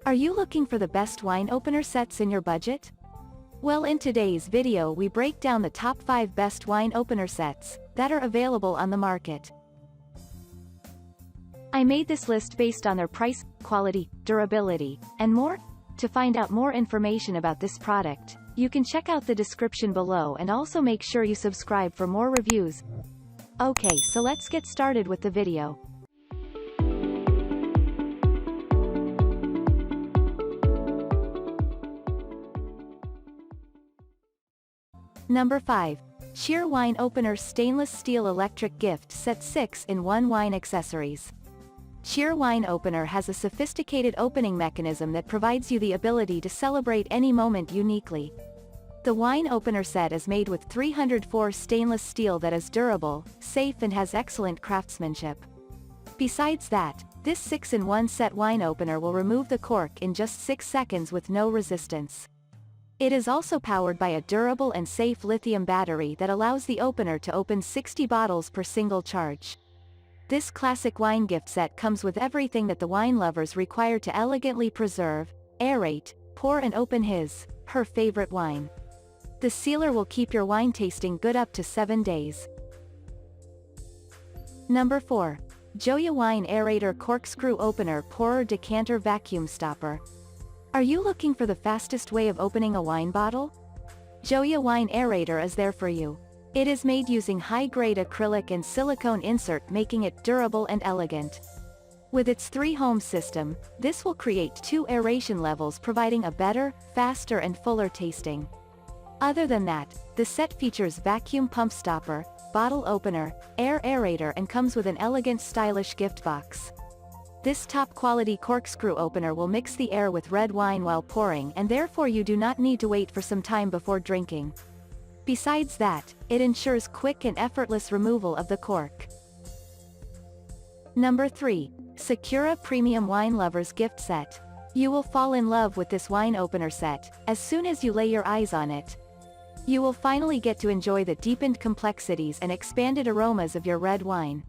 Are you looking for the best wine opener sets in your budget? Well, in today's video we break down the top 5 best wine opener sets that are available on the market. I made this list based on their price, quality, durability, and more. To find out more information about this product, you can check out the description below and also make sure you subscribe for more reviews. Okay, so let's get started with the video. Number 5. Shear Wine Opener Stainless Steel Electric Gift Set 6-in-1 Wine Accessories. Shear Wine Opener has a sophisticated opening mechanism that provides you the ability to celebrate any moment uniquely. The wine opener set is made with 304 stainless steel that is durable, safe and has excellent craftsmanship. Besides that, this 6-in-1 set wine opener will remove the cork in just 6 seconds with no resistance. It is also powered by a durable and safe lithium battery that allows the opener to open 60 bottles per single charge. This classic wine gift set comes with everything that the wine lovers require to elegantly preserve, aerate, pour and open her favorite wine. The sealer will keep your wine tasting good up to 7 days. Number 4. Joya Wine Aerator Corkscrew Opener Pourer Decanter Vacuum Stopper. Are you looking for the fastest way of opening a wine bottle? Joya Wine Aerator is there for you. It is made using high-grade acrylic and silicone insert, making it durable and elegant. With its 3-home system, this will create 2 aeration levels, providing a better, faster and fuller tasting. Other than that, the set features vacuum pump stopper, bottle opener, air aerator and comes with an elegant stylish gift box. This top-quality corkscrew opener will mix the air with red wine while pouring, and therefore you do not need to wait for some time before drinking. Besides that, it ensures quick and effortless removal of the cork. Number 3. Sakura Premium Wine Lovers Gift Set. You will fall in love with this wine opener set as soon as you lay your eyes on it. You will finally get to enjoy the deepened complexities and expanded aromas of your red wine.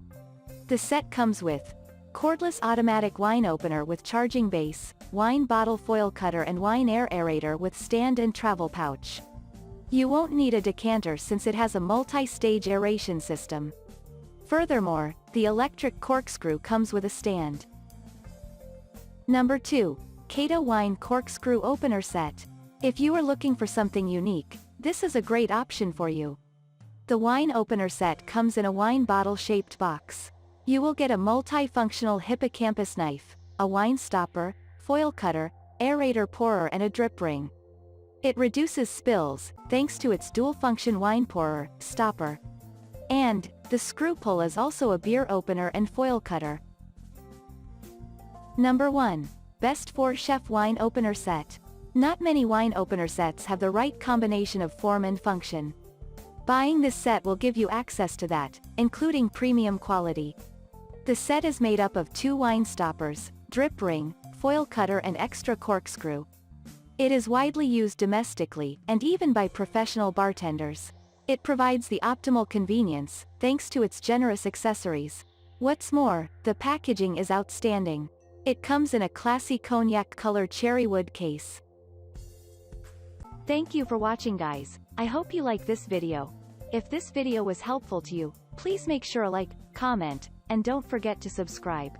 The set comes with cordless automatic wine opener with charging base, wine bottle foil cutter and wine air aerator with stand and travel pouch. You won't need a decanter since it has a multi-stage aeration system. Furthermore, the electric corkscrew comes with a stand. Number 2. Keto Wine Corkscrew Opener Set. If you are looking for something unique, this is a great option for you. The wine opener set comes in a wine bottle-shaped box. You will get a multi-functional hippocampus knife, a wine stopper, foil cutter, aerator pourer and a drip ring. It reduces spills, thanks to its dual-function wine pourer, stopper. And, the screw pull is also a beer opener and foil cutter. Number 1. Best 4 Chef Wine Opener Set. Not many wine opener sets have the right combination of form and function. Buying this set will give you access to that, including premium quality. The set is made up of 2 wine stoppers, drip ring, foil cutter and extra corkscrew. It is widely used domestically, and even by professional bartenders. It provides the optimal convenience, thanks to its generous accessories. What's more, the packaging is outstanding. It comes in a classy cognac-colored cherry wood case. Thank you for watching, guys. I hope you like this video. If this video was helpful to you, please make sure to like, comment, and don't forget to subscribe.